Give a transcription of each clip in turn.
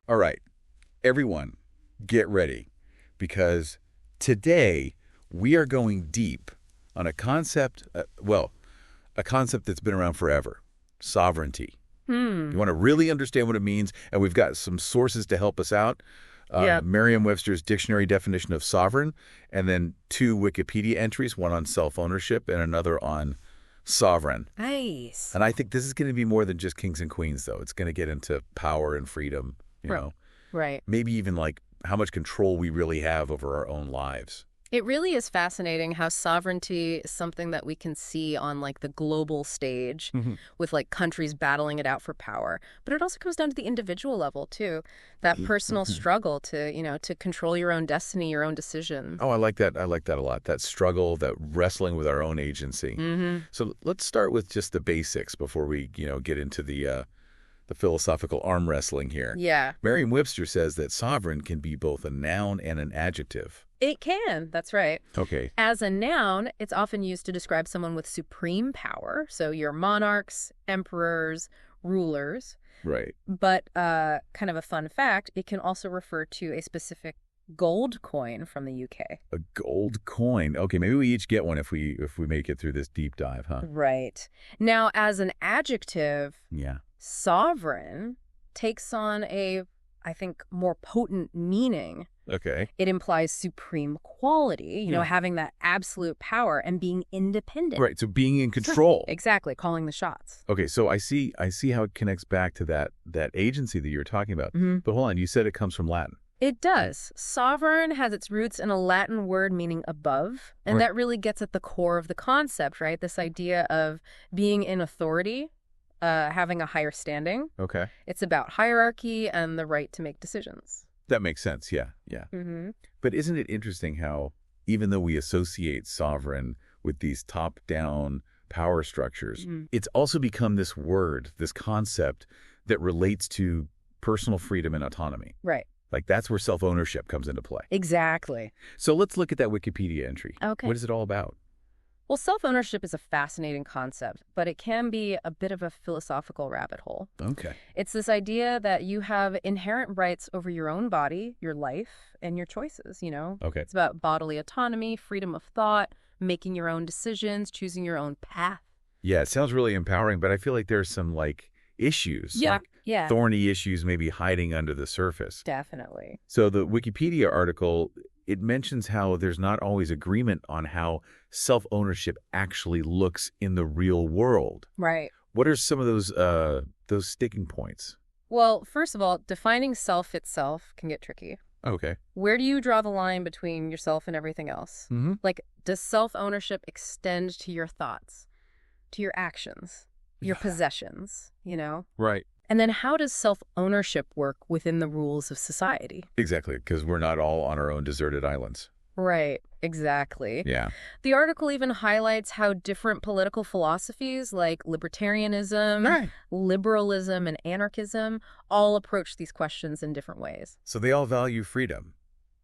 All right, everyone, get ready because today we are going deep on a concept, a concept that's been around forever, sovereignty. Hmm. You want to really understand what it means, and we've got some sources to help us out. Yep. Merriam-Webster's dictionary definition of sovereign, and then two Wikipedia entries, one on self-ownership and another on sovereign. Nice. And I think this is going to be more than just kings and queens, though. It's going to get into power and freedom, you Right. know, Right. maybe even like how much control we really have over our own lives. It really is fascinating how sovereignty is something that we can see on like the global stage Mhm. with like countries battling it out for power. But it also comes down to the individual level too. That personal struggle to control your own destiny, your own decisions. Oh, I like that. I like that a lot. That struggle, that wrestling with our own agency. Mm-hmm. So let's start with just the basics before we, get into the philosophical arm wrestling here. Yeah. Merriam-Webster says that sovereign can be both a noun and an adjective. It can. That's right. Okay. As a noun, it's often used to describe someone with supreme power. So your monarchs, emperors, rulers. Right. But kind of a fun fact, it can also refer to a specific gold coin from the UK. A gold coin. Okay, maybe we each get one if we make it through this deep dive, huh? Right. Now, as an adjective, Yeah. sovereign takes on I think, more potent meaning. Okay. It implies supreme quality, Yeah. having that absolute power and being independent. Right. So being in control. Exactly, calling the shots. Okay, so I see how it connects back to that agency that you're talking about. Mm-hmm. But hold on, you said it comes from Latin. It does. Sovereign has its roots in a Latin word meaning above, and Right. that really gets at the core of the concept, right? This idea of being in authority, having a higher standing. Okay. It's about hierarchy and the right to make decisions. That makes sense. Yeah. Yeah. Mm-hmm. But isn't it interesting how even though we associate sovereign with these top-down power structures, Mhm. it's also become this word, this concept that relates to personal freedom and autonomy. Right. Like that's where self-ownership comes into play. Exactly. So let's look at that Wikipedia entry. Okay. What is it all about? Well, self-ownership is a fascinating concept, but it can be a bit of a philosophical rabbit hole. Okay. It's this idea that you have inherent rights over your own body, your life, and your choices, Okay. It's about bodily autonomy, freedom of thought, making your own decisions, choosing your own path. Yeah, it sounds really empowering, but I feel like there's some like issues, like Yeah. thorny issues maybe hiding under the surface. Definitely. So the Wikipedia article, it mentions how there's not always agreement on how self-ownership actually looks in the real world. Right. What are some of those sticking points? Well, first of all, defining self itself can get tricky. Okay. Where do you draw the line between yourself and everything else? Mm-hmm. Like, does self-ownership extend to your thoughts, to your actions, your possessions, Right. And then how does self-ownership work within the rules of society? Exactly, because we're not all on our own deserted islands. Right, exactly. Yeah. The article even highlights how different political philosophies like libertarianism, Right. liberalism, and anarchism all approach these questions in different ways. So they all value freedom,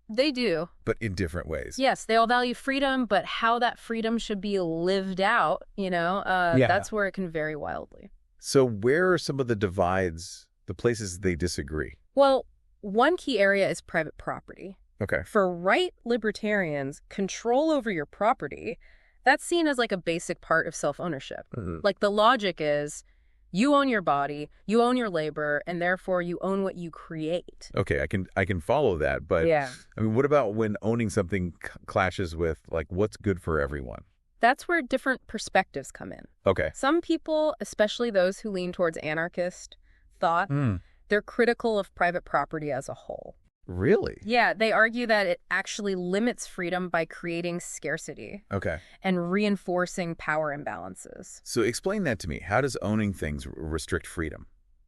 They do. but in different ways. Yes, they all value freedom, but how that freedom should be lived out, that's where it can vary wildly. So where are some of the divides, the places they disagree? Well, one key area is private property. Okay. For right libertarians, control over your property, that's seen as like a basic part of self-ownership. Mhm. Like the logic is you own your body, you own your labor, and therefore you own what you create. Okay, I can follow that, but Yeah. I mean, what about when owning something clashes with like what's good for everyone? That's where different perspectives come in. Okay. Some people, especially those who lean towards anarchist thought, they're critical of private property as a whole. Really? Yeah, they argue that it actually limits freedom by creating scarcity Okay. and reinforcing power imbalances. So explain that to me. How does owning things restrict freedom?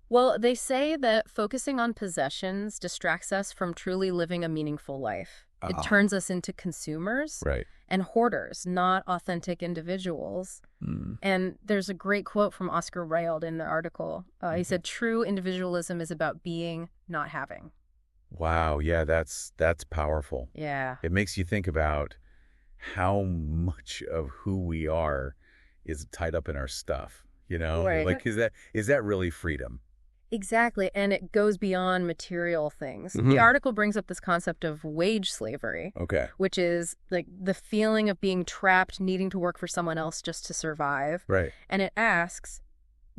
Well, they say that focusing on possessions distracts us from truly living a meaningful life. It Ah. turns us into consumers Right. and hoarders, not authentic individuals. And there's a great quote from Oscar Wilde in the article. He said, "True individualism is about being, not having." Wow. Yeah, that's powerful. Yeah. It makes you think about how much of who we are is tied up in our stuff, Right. Like is that really freedom? Exactly, and it goes beyond material things. Mhm. The article brings up this concept of wage slavery, Okay. which is like the feeling of being trapped, needing to work for someone else just to survive. Right. And it asks,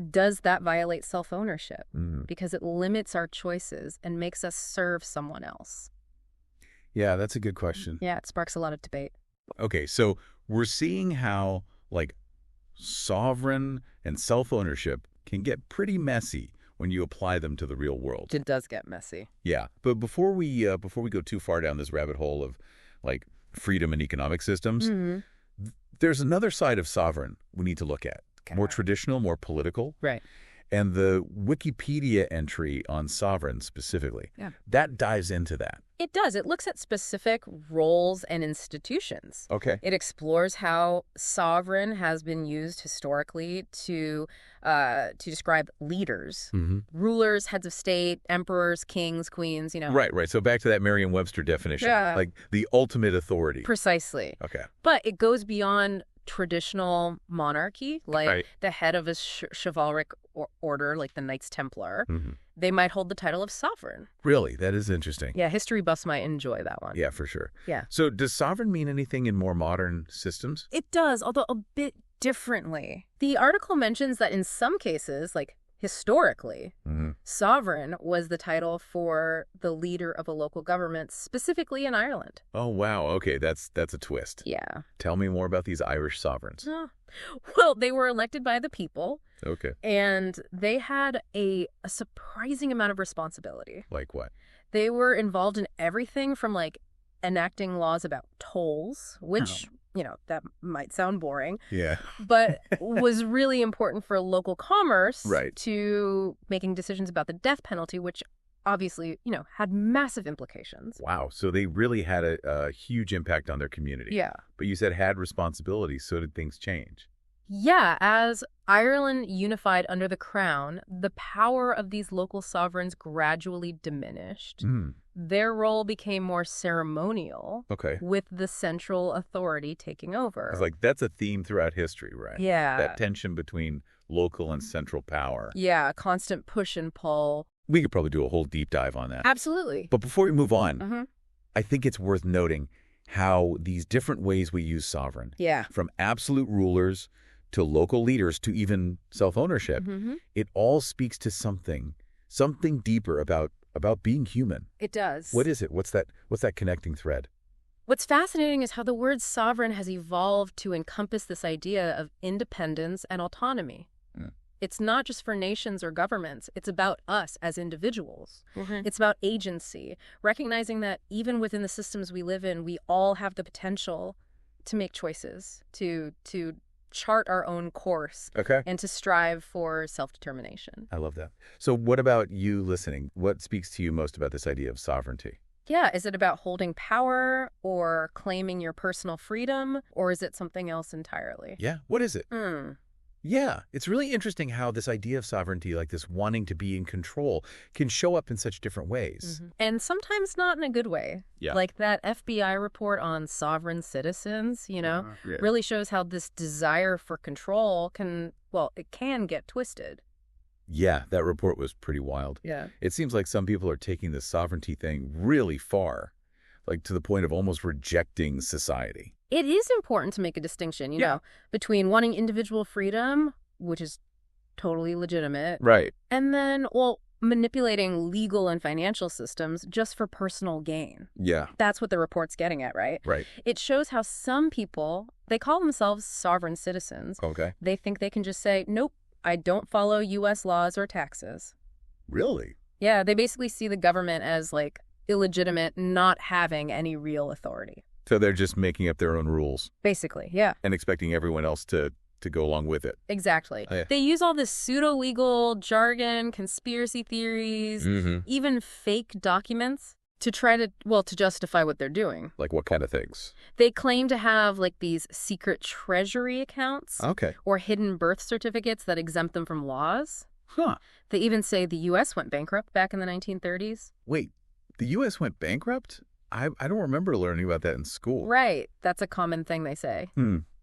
does that violate self-ownership? Mm. Because it limits our choices and makes us serve someone else. Yeah, that's a good question. Yeah, it sparks a lot of debate. Okay, so we're seeing how, like, sovereign and self-ownership can get pretty messy when you apply them to the real world. It does get messy. Yeah, but before we go too far down this rabbit hole of, like, freedom and economic systems, there's another side of sovereign we need to look at. Okay. More traditional, more political. Right. And the Wikipedia entry on sovereign specifically, that dives into that. It does. It looks at specific roles and institutions. Okay. It explores how sovereign has been used historically to describe leaders, rulers, heads of state, emperors, kings, queens, Right. So back to that Merriam-Webster definition, Yeah. like the ultimate authority. Precisely. Okay. But it goes beyond traditional monarchy, like Right. the head of a chivalric order, like the Knights Templar. Mhm. They might hold the title of sovereign. Really? That is interesting. Yeah, history buffs might enjoy that one. Yeah, for sure. Yeah. So does sovereign mean anything in more modern systems? It does, although a bit differently. The article mentions that in some cases, like historically, sovereign was the title for the leader of a local government, specifically in Ireland. Oh, wow. Okay, that's a twist. Yeah. Tell me more about these Irish sovereigns. Well, they were elected by the people, Okay. and they had a surprising amount of responsibility. Like what? They were involved in everything from, like, enacting laws about tolls, which, that might sound boring, Yeah. but was really important for local commerce, Right. to making decisions about the death penalty, which obviously, had massive implications. Wow. So they really had a huge impact on their community. Yeah. But you said had responsibilities. So did things change? Yeah, as Ireland unified under the crown, the power of these local sovereigns gradually diminished. Their role became more ceremonial, Okay. with the central authority taking over. I was like, that's a theme throughout history, right? Yeah. That tension between local and central power. Yeah, a constant push and pull. We could probably do a whole deep dive on that. Absolutely. But before we move on, Mhm. I think it's worth noting how these different ways we use sovereign, Yeah. from absolute rulers to local leaders to even self-ownership, it all speaks to something deeper about being human. It does. What is it? What's that connecting thread? What's fascinating is how the word sovereign has evolved to encompass this idea of independence and autonomy. It's not just for nations or governments. It's about us as individuals. It's about agency, recognizing that even within the systems we live in, we all have the potential to make choices, to chart our own course, Okay. and to strive for self-determination. I love that. So what about you listening? What speaks to you most about this idea of sovereignty? Yeah, is it about holding power or claiming your personal freedom, or is it something else entirely? Yeah. What is it? Hmm. Yeah, it's really interesting how this idea of sovereignty, like this wanting to be in control, can show up in such different ways. And sometimes not in a good way. Yeah. Like that FBI report on sovereign citizens, really shows how this desire for control can get twisted. Yeah, that report was pretty wild. Yeah. It seems like some people are taking this sovereignty thing really far, like to the point of almost rejecting society. It is important to make a distinction, between wanting individual freedom, which is totally legitimate, Right. and then, manipulating legal and financial systems just for personal gain. Yeah. That's what the report's getting at, right? Right. It shows how some people, they call themselves sovereign citizens. Okay. They think they can just say, nope, I don't follow U.S. laws or taxes. Really? Yeah, they basically see the government as, like, illegitimate, not having any real authority. So they're just making up their own rules Basically, yeah. and expecting everyone else to go along with it. Exactly. Oh, yeah. They use all this pseudo-legal jargon, conspiracy theories, even fake documents to try to justify what they're doing. Like what kind of things? They claim to have, like, these secret treasury accounts Okay. or hidden birth certificates that exempt them from laws. Huh. They even say the U.S. went bankrupt back in the 1930s. Wait, the U.S. went bankrupt? I don't remember learning about that in school. Right. That's a common thing they say.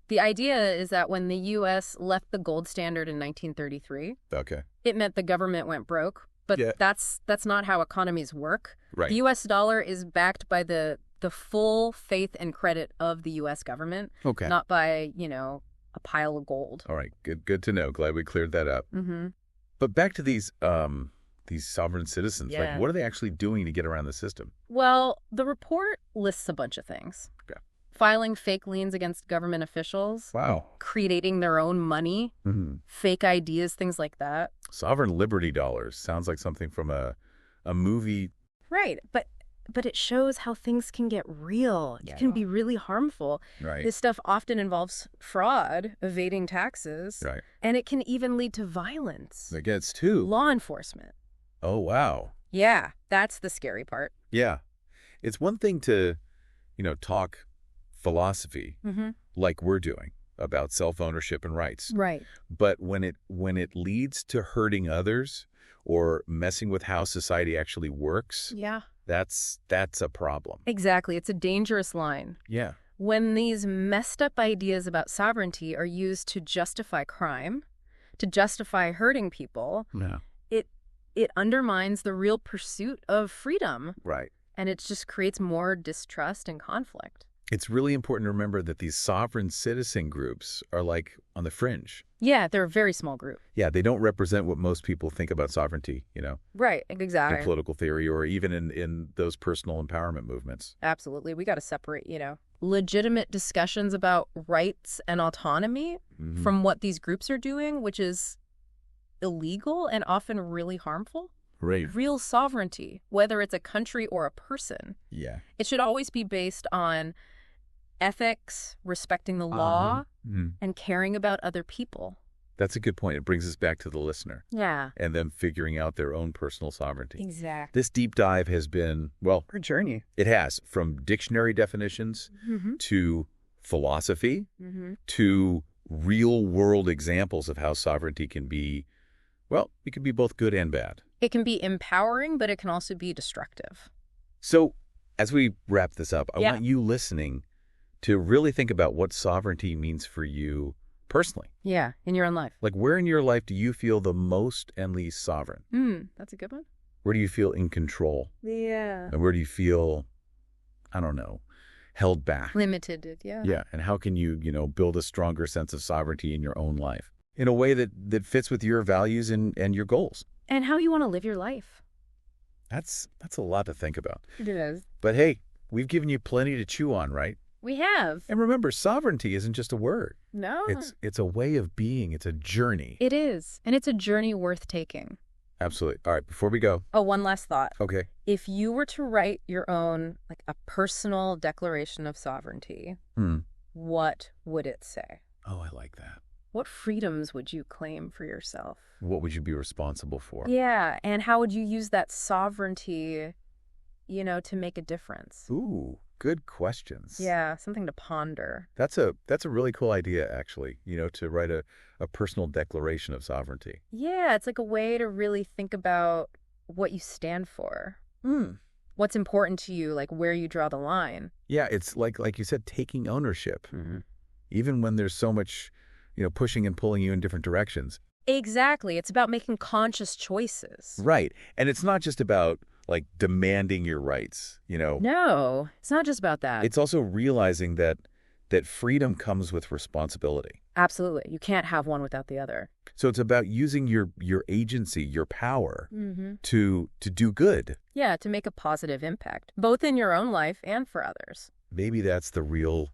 The idea is that when the U.S. left the gold standard in 1933, Okay. it meant the government went broke, but Yeah. that's not how economies work. Right. The U.S. dollar is backed by the full faith and credit of the U.S. government, Okay. not by, a pile of gold. All right. Good to know. Glad we cleared that up. Mm-hmm. But back to these sovereign citizens. Yeah. Like, what are they actually doing to get around the system? Well, the report lists a bunch of things. Okay. Filing fake liens against government officials, Wow. creating their own money, Mm-hmm. fake ideas, things like that. Sovereign Liberty dollars. Sounds like something from a movie. Right. But it shows how things can get real. Yeah. It can be really harmful. Right. This stuff often involves fraud, evading taxes, Right. and it can even lead to violence. That gets two. Law enforcement. Oh, wow. Yeah, that's the scary part. Yeah. It's one thing to, talk philosophy Mm-hmm. like we're doing about self-ownership and rights. Right. But when it leads to hurting others or messing with how society actually works, Yeah. that's a problem. Exactly. It's a dangerous line. Yeah. When these messed up ideas about sovereignty are used to justify crime, to justify hurting people, No. it undermines the real pursuit of freedom, Right. and it just creates more distrust and conflict. It's really important to remember that these sovereign citizen groups are like on the fringe. Yeah, they're a very small group. Yeah, they don't represent what most people think about sovereignty, Right, in exactly. political theory or even in those personal empowerment movements. Absolutely. We got to separate, legitimate discussions about rights and autonomy Mhm. from what these groups are doing, which is illegal and often really harmful. Right. Real sovereignty, whether it's a country or a person, Yeah. it should always be based on ethics, respecting the law, Mhm. and caring about other people. That's a good point. It brings us back to the listener Yeah. and them figuring out their own personal sovereignty. Exactly. This deep dive has been, well, Our journey. it has, from dictionary definitions Mm-hmm. to philosophy Mm-hmm. to real-world examples of how sovereignty can be, well, it can be both good and bad. It can be empowering, but it can also be destructive. So as we wrap this up, I Yeah. want you listening to really think about what sovereignty means for you personally. Yeah, in your own life. Like, where in your life do you feel the most and least sovereign? That's a good one. Where do you feel in control? Yeah. And where do you feel, I don't know, held back? Limited, yeah. Yeah. And how can you, build a stronger sense of sovereignty in your own life in a way that fits with your values and your goals? And how you want to live your life. That's a lot to think about. It is. But hey, we've given you plenty to chew on, right? We have. And remember, sovereignty isn't just a word. No. It's a way of being. It's a journey. It is. And it's a journey worth taking. Absolutely. All right, before we go. Oh, one last thought. Okay. If you were to write your own, like a personal declaration of sovereignty, what would it say? Oh, I like that. What freedoms would you claim for yourself? What would you be responsible for? Yeah, and how would you use that sovereignty, to make a difference? Ooh, good questions. Yeah, something to ponder. That's a really cool idea, actually, to write a personal declaration of sovereignty. Yeah, it's like a way to really think about what you stand for. What's important to you, like where you draw the line. Yeah, it's like you said, taking ownership. Mm-hmm. Even when there's so much, pushing and pulling you in different directions. Exactly. It's about making conscious choices. Right. And it's not just about like demanding your rights, No, it's not just about that. It's also realizing that freedom comes with responsibility. Absolutely. You can't have one without the other. So it's about using your agency, your power Mm-hmm. to do good. Yeah, to make a positive impact, both in your own life and for others. Maybe that's the real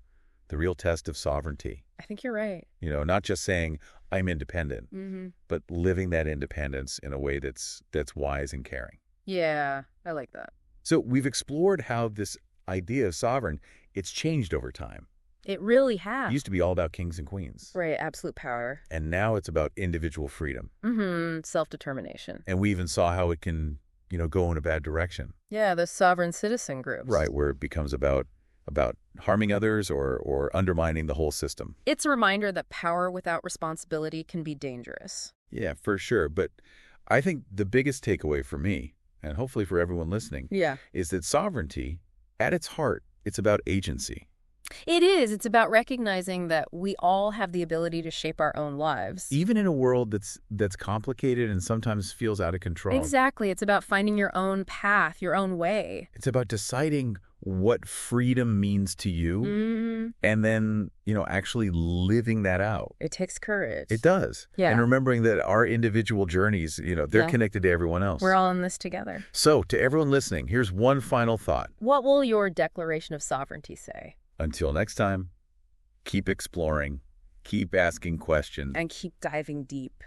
test of sovereignty. I think you're right. Not just saying I'm independent, Mm-hmm. but living that independence in a way that's wise and caring. Yeah, I like that. So we've explored how this idea of sovereign, it's changed over time. It really It has. used to be all about kings and queens. Right, absolute power. And now it's about individual freedom. Mm-hmm. Self-determination. And we even saw how it can, go in a bad direction. Yeah, the sovereign citizen groups. Right, where it becomes about harming others or undermining the whole system. It's a reminder that power without responsibility can be dangerous. Yeah, for sure. But I think the biggest takeaway for me, and hopefully for everyone listening, Yeah. is that sovereignty, at its heart, it's about agency. It is. It's about recognizing that we all have the ability to shape our own lives. Even in a world that's complicated and sometimes feels out of control. Exactly. It's about finding your own path, your own way. It's about deciding what freedom means to you and then, actually living that out. It takes courage. It does. Yeah. And remembering that our individual journeys, they're connected to everyone else. We're all in this together. So, to everyone listening, here's one final thought. What will your Declaration of Sovereignty say? Until next time, keep exploring, keep asking questions, And keep diving deep.